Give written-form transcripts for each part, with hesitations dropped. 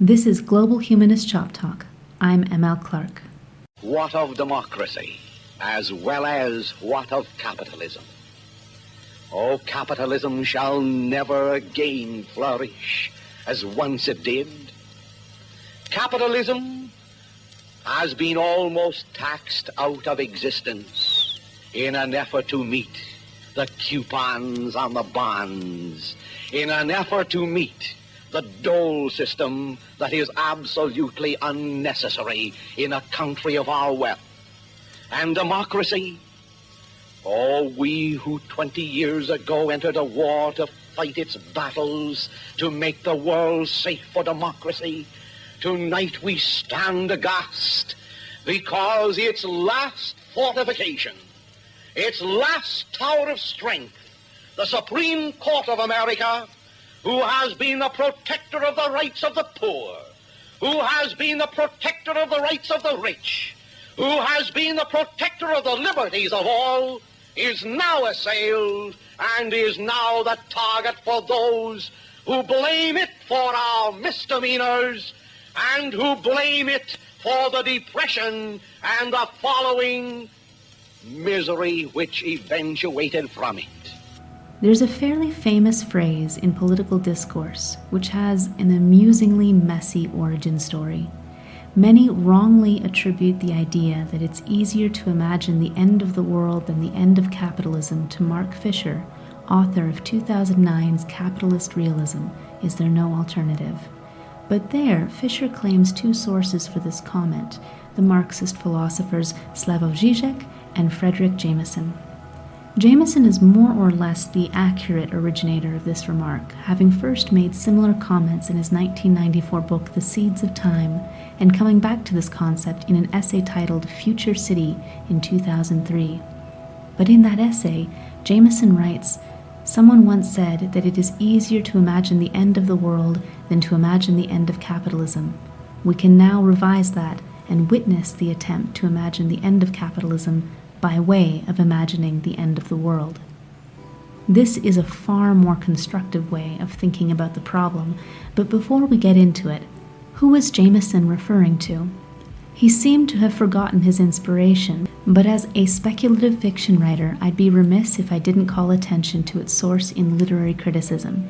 This is Global Humanist Shoptalk. I'm ML Clark. What of democracy, as well as what of capitalism? Oh, capitalism shall never again flourish as once it did. Capitalism has been almost taxed out of existence in an effort to meet the coupons on the bonds, in an effort to meet the dole system that is absolutely unnecessary in a country of our wealth. And democracy, oh, we who 20 years ago entered a war to fight its battles, to make the world safe for democracy, tonight we stand aghast because its last fortification, its last tower of strength, the Supreme Court of America, who has been the protector of the rights of the poor, who has been the protector of the rights of the rich, who has been the protector of the liberties of all, is now assailed and is now the target for those who blame it for our misdemeanors and who blame it for the depression and the following misery which eventuated from it. There's a fairly famous phrase in political discourse which has an amusingly messy origin story. Many wrongly attribute the idea that it's easier to imagine the end of the world than the end of capitalism to Marc Fisher, author of 2009's Capitalist Realism, Is There No Alternative? But there, Fisher claims two sources for this comment, the Marxist philosophers Slavoj Žižek and Frederick Jameson. Jameson is more or less the accurate originator of this remark, having first made similar comments in his 1994 book The Seeds of Time, and coming back to this concept in an essay titled Future City in 2003. But in that essay, Jameson writes, "Someone once said that it is easier to imagine the end of the world than to imagine the end of capitalism. We can now revise that and witness the attempt to imagine the end of capitalism by way of imagining the end of the world." This is a far more constructive way of thinking about the problem, but before we get into it, who was Jameson referring to? He seemed to have forgotten his inspiration, but as a speculative fiction writer, I'd be remiss if I didn't call attention to its source in literary criticism.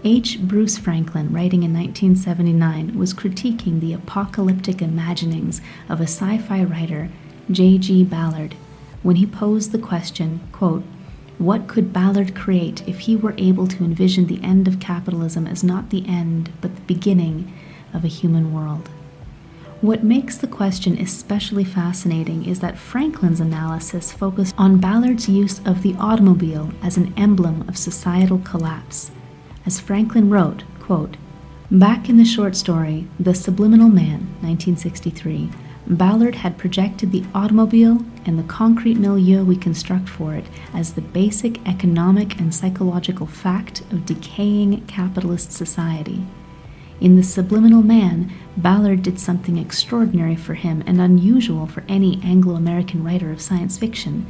H. Bruce Franklin, writing in 1979, was critiquing the apocalyptic imaginings of a sci-fi writer, J.G. Ballard, when he posed the question, quote, "What could Ballard create if he were able to envision the end of capitalism as not the end, but the beginning of a human world?" What makes the question especially fascinating is that Franklin's analysis focused on Ballard's use of the automobile as an emblem of societal collapse. As Franklin wrote, quote, "Back in the short story, The Subliminal Man, 1963, Ballard had projected the automobile and the concrete milieu we construct for it as the basic economic and psychological fact of decaying capitalist society. In The Subliminal Man, Ballard did something extraordinary for him and unusual for any Anglo-American writer of science fiction.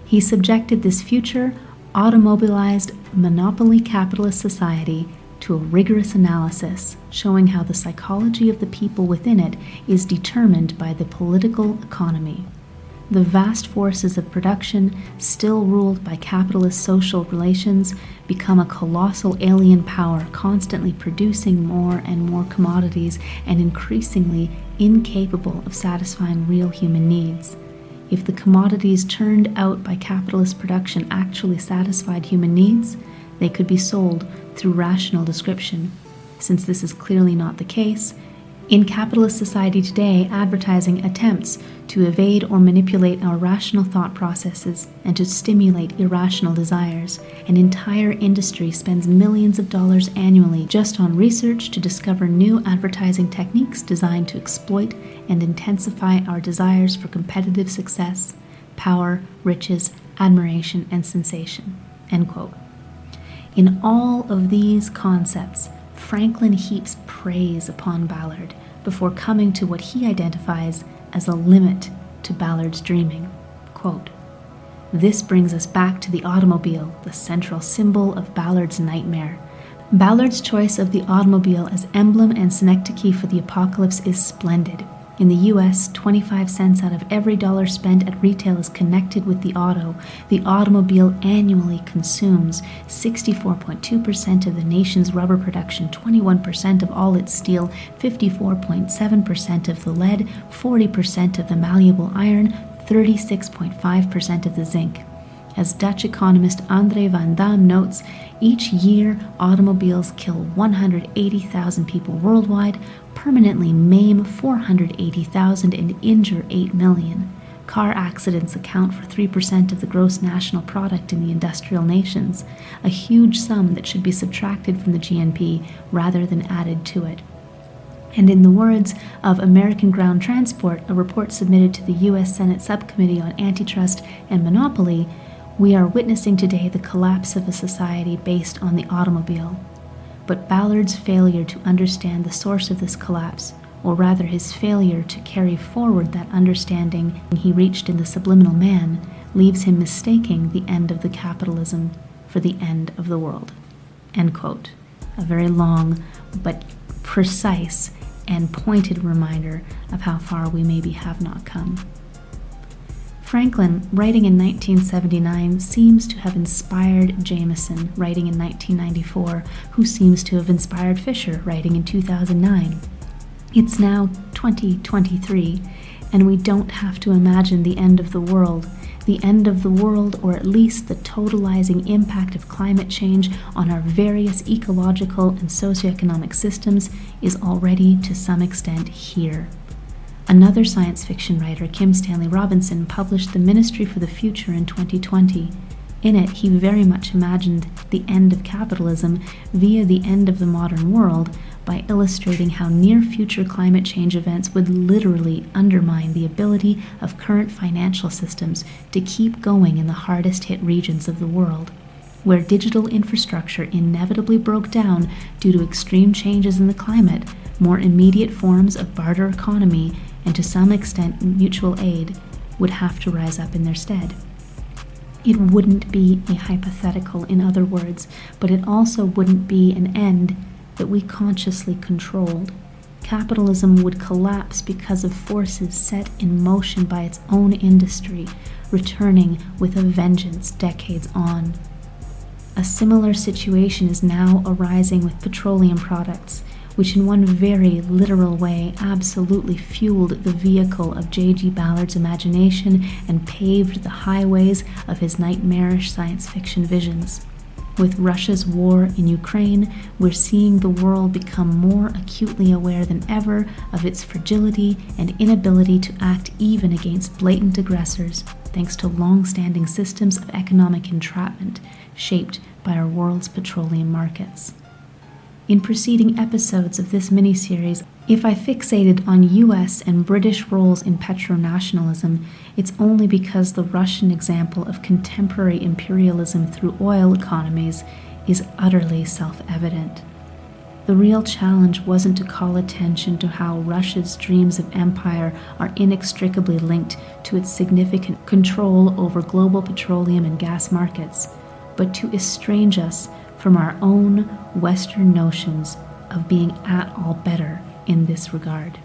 He subjected this future, automobilized, monopoly capitalist society to a rigorous analysis, showing how the psychology of the people within it is determined by the political economy. The vast forces of production, still ruled by capitalist social relations, become a colossal alien power constantly producing more and more commodities and increasingly incapable of satisfying real human needs. If the commodities turned out by capitalist production actually satisfied human needs, they could be sold through rational description. Since this is clearly not the case, in capitalist society today, advertising attempts to evade or manipulate our rational thought processes and to stimulate irrational desires. An entire industry spends millions of dollars annually just on research to discover new advertising techniques designed to exploit and intensify our desires for competitive success, power, riches, admiration, and sensation." End quote. In all of these concepts, Franklin heaps praise upon Ballard before coming to what he identifies as a limit to Ballard's dreaming. Quote, "This brings us back to the automobile, the central symbol of Ballard's nightmare. Ballard's choice of the automobile as emblem and synecdoche for the apocalypse is splendid. In the US, 25 cents out of every dollar spent at retail is connected with the auto. The automobile annually consumes 64.2% of the nation's rubber production, 21% of all its steel, 54.7% of the lead, 40% of the malleable iron, 36.5% of the zinc. As Dutch economist André van Dam notes, each year automobiles kill 180,000 people worldwide, permanently maim 480,000 and injure 8 million. Car accidents account for 3% of the gross national product in the industrial nations, a huge sum that should be subtracted from the GNP rather than added to it. And in the words of American Ground Transport, a report submitted to the U.S. Senate Subcommittee on Antitrust and Monopoly, we are witnessing today the collapse of a society based on the automobile. But Ballard's failure to understand the source of this collapse, or rather his failure to carry forward that understanding he reached in the Subliminal Man, leaves him mistaking the end of the capitalism for the end of the world. End quote. A very long but precise and pointed reminder of how far we maybe have not come. Franklin, writing in 1979, seems to have inspired Jameson, writing in 1994, who seems to have inspired Fisher, writing in 2009. It's now 2023, and we don't have to imagine the end of the world. The end of the world, or at least the totalizing impact of climate change on our various ecological and socioeconomic systems, is already to some extent here. Another science fiction writer, Stanley Robinson, published The Ministry for the Future in 2020. In it, he very much imagined the end of capitalism via the end of the modern world by illustrating how near-future climate change events would literally undermine the ability of current financial systems to keep going in the hardest-hit regions of the world, where digital infrastructure inevitably broke down due to extreme changes in the climate. More immediate forms of barter economy and to some extent mutual aid would have to rise up in their stead. It wouldn't be a hypothetical, in other words, but it also wouldn't be an end that we consciously controlled. Capitalism would collapse because of forces set in motion by its own industry, returning with a vengeance decades on. A similar situation is now arising with petroleum products, which in one very literal way absolutely fueled the vehicle of J.G. Ballard's imagination and paved the highways of his nightmarish science fiction visions. With Russia's war in Ukraine, we're seeing the world become more acutely aware than ever of its fragility and inability to act even against blatant aggressors, thanks to long-standing systems of economic entrapment shaped by our world's petroleum markets. In preceding episodes of this miniseries, if I fixated on US and British roles in petronationalism, it's only because the Russian example of contemporary imperialism through oil economies is utterly self-evident. The real challenge wasn't to call attention to how Russia's dreams of empire are inextricably linked to its significant control over global petroleum and gas markets, but to estrange us from our own Western notions of being at all better in this regard.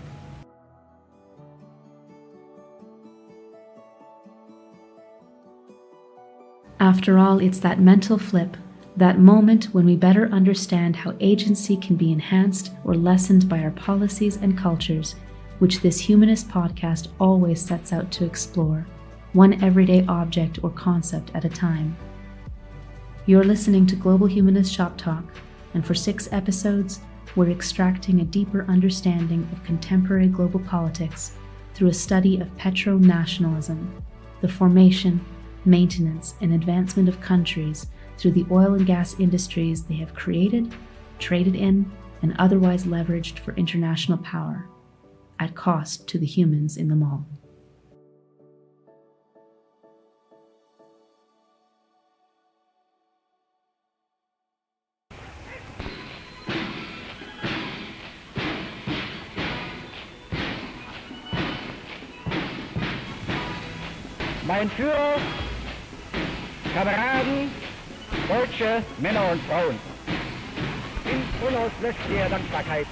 After all, it's that mental flip, that moment when we better understand how agency can be enhanced or lessened by our policies and cultures, which this humanist podcast always sets out to explore, one everyday object or concept at a time. You're listening to Global Humanist Shoptalk, and for 6 episodes, we're extracting a deeper understanding of contemporary global politics through a study of petronationalism, the formation, maintenance, and advancement of countries through the oil and gas industries they have created, traded in, and otherwise leveraged for international power, at cost to the humans in them all. Mein Führer, Kameraden, deutsche Männer und Frauen. unauslöschliche Dankbarkeit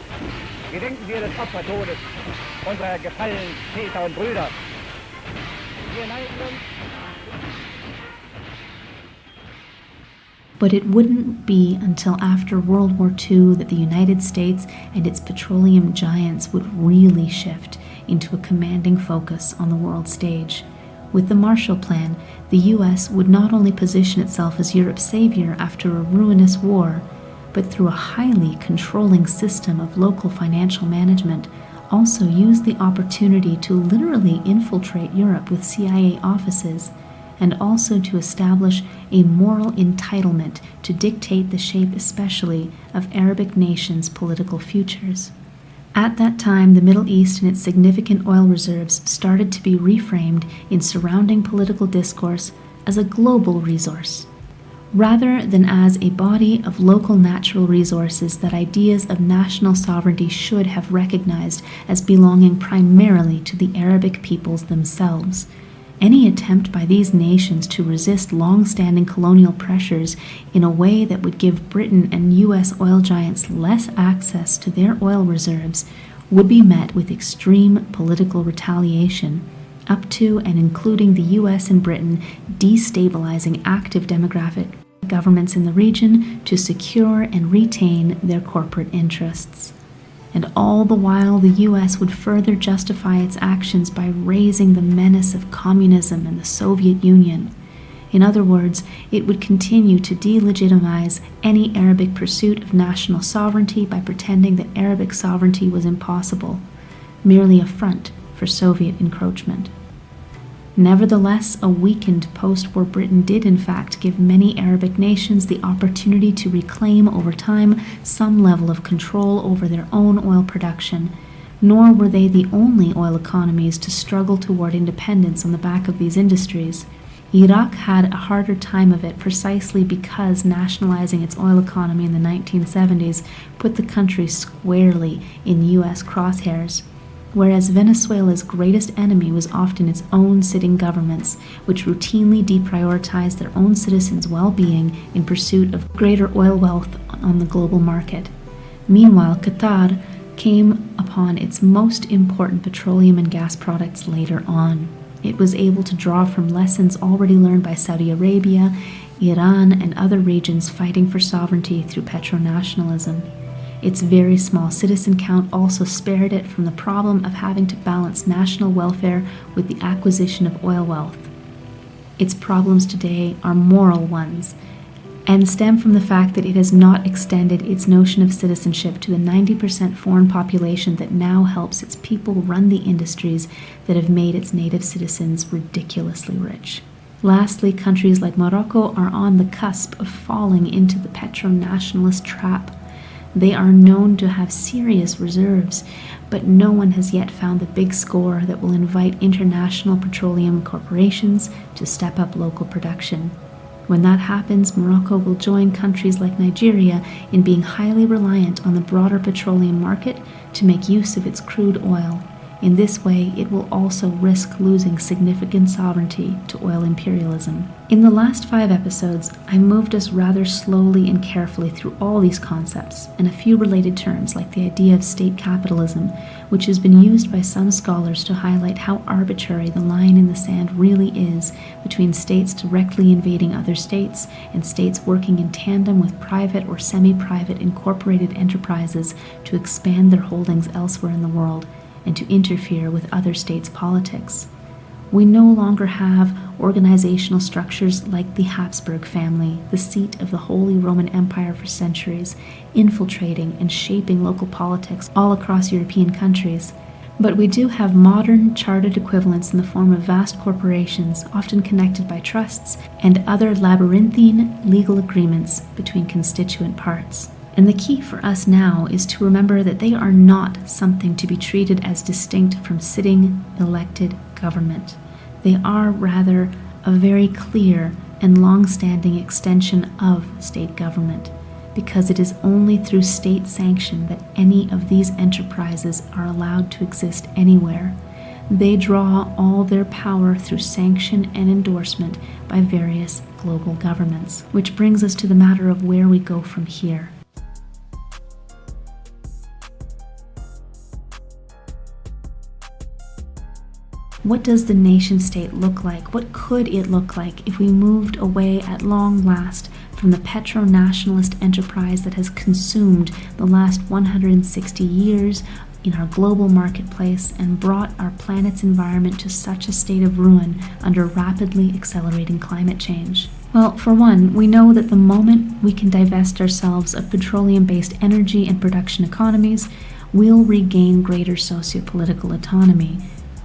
gedenken wir des Opfertodes unserer gefallenen Väter und Brüder. Wir neigen uns. But it wouldn't be until after World War II that the United States and its petroleum giants would really shift into a commanding focus on the world stage. With the Marshall Plan, the US would not only position itself as Europe's savior after a ruinous war, but through a highly controlling system of local financial management, also use the opportunity to literally infiltrate Europe with CIA offices, and also to establish a moral entitlement to dictate the shape especially of Arabic nations' political futures. At that time, the Middle East and its significant oil reserves started to be reframed in surrounding political discourse as a global resource, rather than as a body of local natural resources that ideas of national sovereignty should have recognized as belonging primarily to the Arabic peoples themselves. Any attempt by these nations to resist long-standing colonial pressures in a way that would give Britain and US oil giants less access to their oil reserves would be met with extreme political retaliation, up to and including the US and Britain destabilizing active demographic governments in the region to secure and retain their corporate interests. And all the while, the US would further justify its actions by raising the menace of communism and the Soviet Union. In other words, it would continue to delegitimize any Arabic pursuit of national sovereignty by pretending that Arabic sovereignty was impossible, merely a front for Soviet encroachment. Nevertheless, a weakened post-war Britain did in fact give many Arabic nations the opportunity to reclaim over time some level of control over their own oil production, nor were they the only oil economies to struggle toward independence on the back of these industries. Iraq had a harder time of it precisely because nationalizing its oil economy in the 1970s put the country squarely in US crosshairs, whereas Venezuela's greatest enemy was often its own sitting governments, which routinely deprioritized their own citizens' well-being in pursuit of greater oil wealth on the global market. Meanwhile, Qatar came upon its most important petroleum and gas products later on. It was able to draw from lessons already learned by Saudi Arabia, Iran, and other regions fighting for sovereignty through petronationalism. Its very small citizen count also spared it from the problem of having to balance national welfare with the acquisition of oil wealth. Its problems today are moral ones, and stem from the fact that it has not extended its notion of citizenship to the 90% foreign population that now helps its people run the industries that have made its native citizens ridiculously rich. Lastly, countries like Morocco are on the cusp of falling into the petronationalist trap. They are known to have serious reserves, but no one has yet found the big score that will invite international petroleum corporations to step up local production. When that happens, Morocco will join countries like Nigeria in being highly reliant on the broader petroleum market to make use of its crude oil. In this way, it will also risk losing significant sovereignty to oil imperialism. In the last 5 episodes, I moved us rather slowly and carefully through all these concepts and a few related terms like the idea of state capitalism, which has been used by some scholars to highlight how arbitrary the line in the sand really is between states directly invading other states and states working in tandem with private or semi-private incorporated enterprises to expand their holdings elsewhere in the world and to interfere with other states' politics. We no longer have organizational structures like the Habsburg family, the seat of the Holy Roman Empire for centuries, infiltrating and shaping local politics all across European countries. But we do have modern chartered equivalents in the form of vast corporations, often connected by trusts, and other labyrinthine legal agreements between constituent parts. And the key for us now is to remember that they are not something to be treated as distinct from sitting elected government. They are rather a very clear and long-standing extension of state government, because it is only through state sanction that any of these enterprises are allowed to exist anywhere. They draw all their power through sanction and endorsement by various global governments, which brings us to the matter of where we go from here. What does the nation-state look like? What could it look like if we moved away at long last from the petronationalist enterprise that has consumed the last 160 years in our global marketplace and brought our planet's environment to such a state of ruin under rapidly accelerating climate change? Well, for one, we know that the moment we can divest ourselves of petroleum-based energy and production economies, we'll regain greater socio-political autonomy.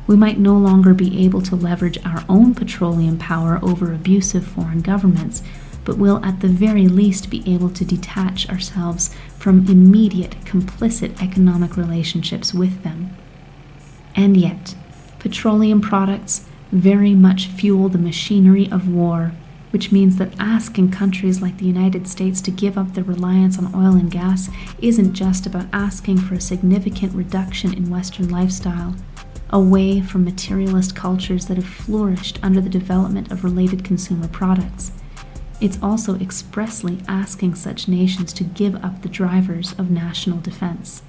We might no longer be able to leverage our own petroleum power over abusive foreign governments, but we'll at the very least be able to detach ourselves from immediate, complicit economic relationships with them. And yet, petroleum products very much fuel the machinery of war, which means that asking countries like the United States to give up their reliance on oil and gas isn't just about asking for a significant reduction in Western lifestyle, away from materialist cultures that have flourished under the development of related consumer products. It's also expressly asking such nations to give up the drivers of national defense.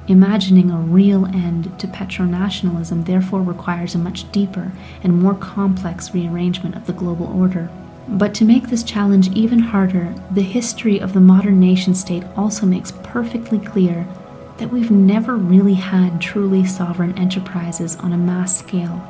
Imagining a real end to petronationalism therefore requires a much deeper and more complex rearrangement of the global order. But to make this challenge even harder, the history of the modern nation-state also makes perfectly clear that we've never really had truly sovereign enterprises on a mass scale.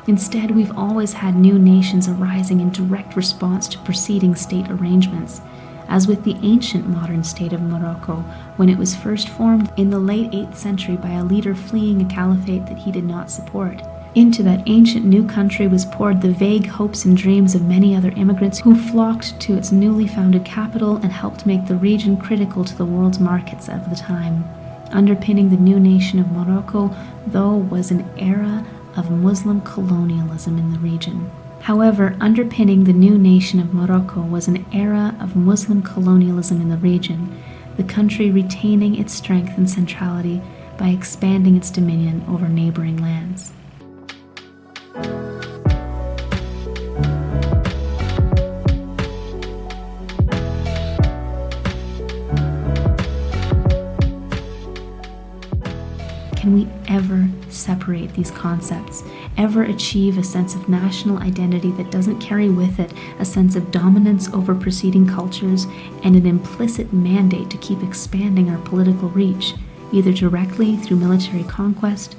Instead, we've always had new nations arising in direct response to preceding state arrangements, as with the ancient modern state of Morocco, when it was first formed in the late 8th century by a leader fleeing a caliphate that he did not support. Into that ancient new country was poured the vague hopes and dreams of many other immigrants who flocked to its newly founded capital and helped make the region critical to the world's markets of the time. Underpinning the new nation of Morocco, though, was an era of Muslim colonialism in the region. However, underpinning the new nation of Morocco was an era of Muslim colonialism in the region, the country retaining its strength and centrality by expanding its dominion over neighboring lands. Can we ever separate these concepts, ever achieve a sense of national identity that doesn't carry with it a sense of dominance over preceding cultures and an implicit mandate to keep expanding our political reach, either directly through military conquest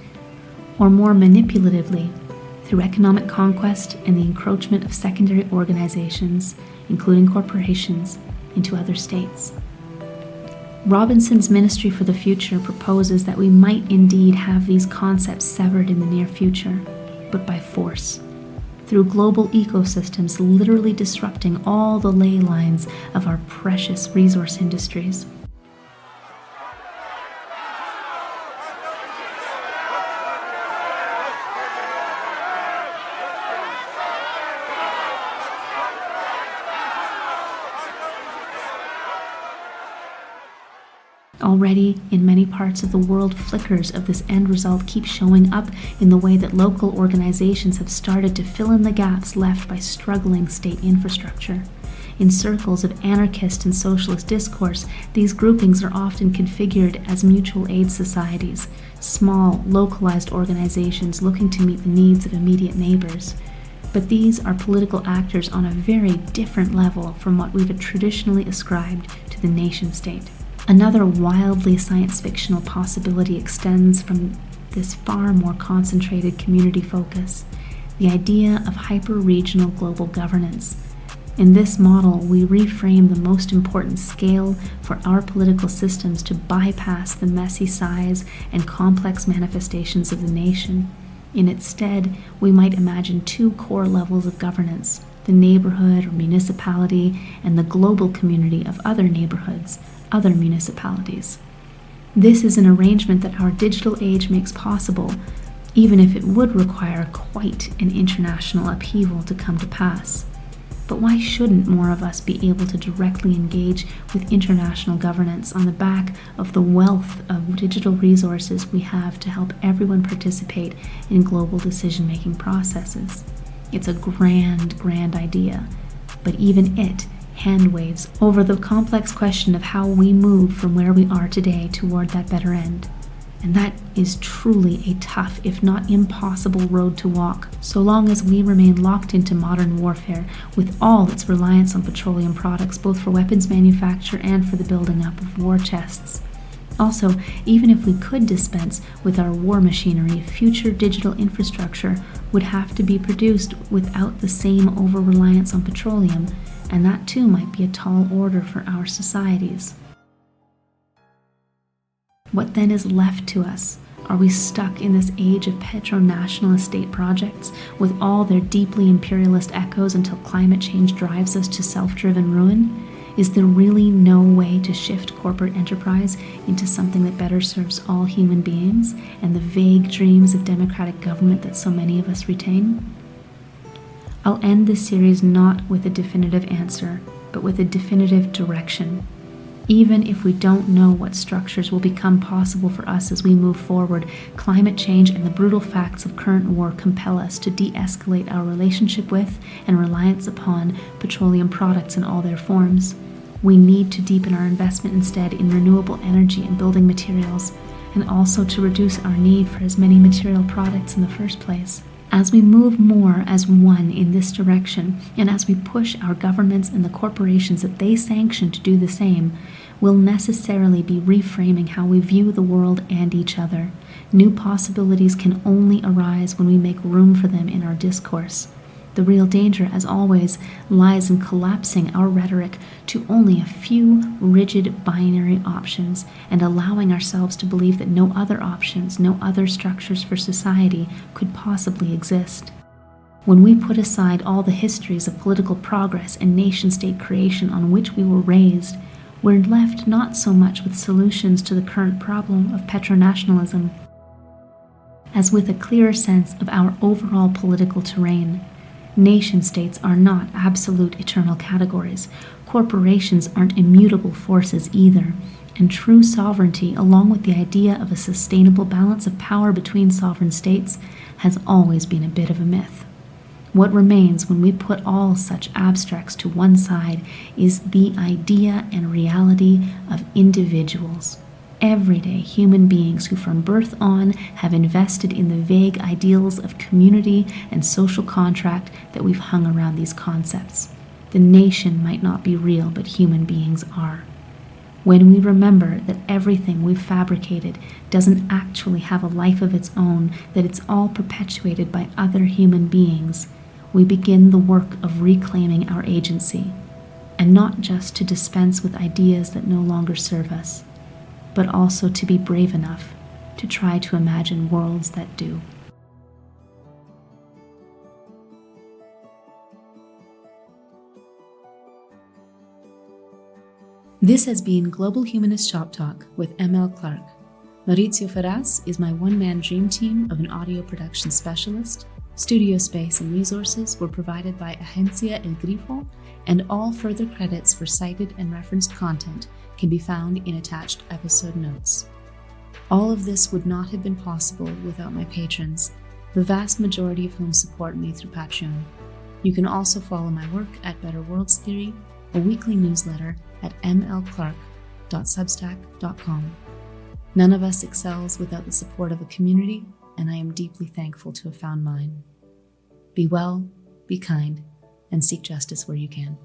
or more manipulatively through economic conquest and the encroachment of secondary organizations, including corporations, into other states? Robinson's Ministry for the Future proposes that we might indeed have these concepts severed in the near future, but by force, through global ecosystems literally disrupting all the ley lines of our precious resource industries. Already, in many parts of the world, flickers of this end result keep showing up in the way that local organizations have started to fill in the gaps left by struggling state infrastructure. In circles of anarchist and socialist discourse, these groupings are often configured as mutual aid societies, small, localized organizations looking to meet the needs of immediate neighbors. But these are political actors on a very different level from what we've traditionally ascribed to the nation-state. Another wildly science-fictional possibility extends from this far more concentrated community focus, the idea of hyper-regional global governance. In this model, we reframe the most important scale for our political systems to bypass the messy size and complex manifestations of the nation. In its stead, we might imagine two core levels of governance: the neighborhood or municipality and the global community of other neighborhoods, other municipalities. This is an arrangement that our digital age makes possible, even if it would require quite an international upheaval to come to pass. But why shouldn't more of us be able to directly engage with international governance on the back of the wealth of digital resources we have to help everyone participate in global decision-making processes? It's a grand idea, but even it hand waves over the complex question of how we move from where we are today toward that better end. And that is truly a tough, if not impossible, road to walk, so long as we remain locked into modern warfare with all its reliance on petroleum products, both for weapons manufacture and for the building up of war chests. Also, even if we could dispense with our war machinery, future digital infrastructure would have to be produced without the same over-reliance on petroleum, and that too might be a tall order for our societies. What then is left to us? Are we stuck in this age of petronationalist state projects with all their deeply imperialist echoes until climate change drives us to self-driven ruin? Is there really no way to shift corporate enterprise into something that better serves all human beings and the vague dreams of democratic government that so many of us retain? I'll end this series not with a definitive answer, but with a definitive direction. Even if we don't know what structures will become possible for us as we move forward, climate change and the brutal facts of current war compel us to de-escalate our relationship with and reliance upon petroleum products in all their forms. We need to deepen our investment instead in renewable energy and building materials, and also to reduce our need for as many material products in the first place. As we move more as one in this direction, and as we push our governments and the corporations that they sanction to do the same, we'll necessarily be reframing how we view the world and each other. New possibilities can only arise when we make room for them in our discourse. The real danger, as always, lies in collapsing our rhetoric to only a few rigid binary options and allowing ourselves to believe that no other options, no other structures for society could possibly exist. When we put aside all the histories of political progress and nation-state creation on which we were raised, we're left not so much with solutions to the current problem of petronationalism, as with a clearer sense of our overall political terrain. Nation-states are not absolute eternal categories. Corporations aren't immutable forces either. And true sovereignty, along with the idea of a sustainable balance of power between sovereign states, has always been a bit of a myth. What remains when we put all such abstracts to one side is the idea and reality of individuals. Everyday human beings who from birth on have invested in the vague ideals of community and social contract that we've hung around these concepts. The nation might not be real, but human beings are. When we remember that everything we've fabricated doesn't actually have a life of its own, that it's all perpetuated by other human beings, we begin the work of reclaiming our agency, and not just to dispense with ideas that no longer serve us, but also to be brave enough to try to imagine worlds that do. This has been Global Humanist Shoptalk with M.L. Clark. Maurizio Ferraz is my one-man dream team of an audio production specialist. Studio space and resources were provided by Agencia El Grifo, and all further credits for cited and referenced content can be found in attached episode notes. All of this would not have been possible without my patrons, the vast majority of whom support me through Patreon. You can also follow my work at Better Worlds Theory, a weekly newsletter at mlclark.substack.com. None of us excels without the support of a community, and I am deeply thankful to have found mine. Be well, be kind, and seek justice where you can.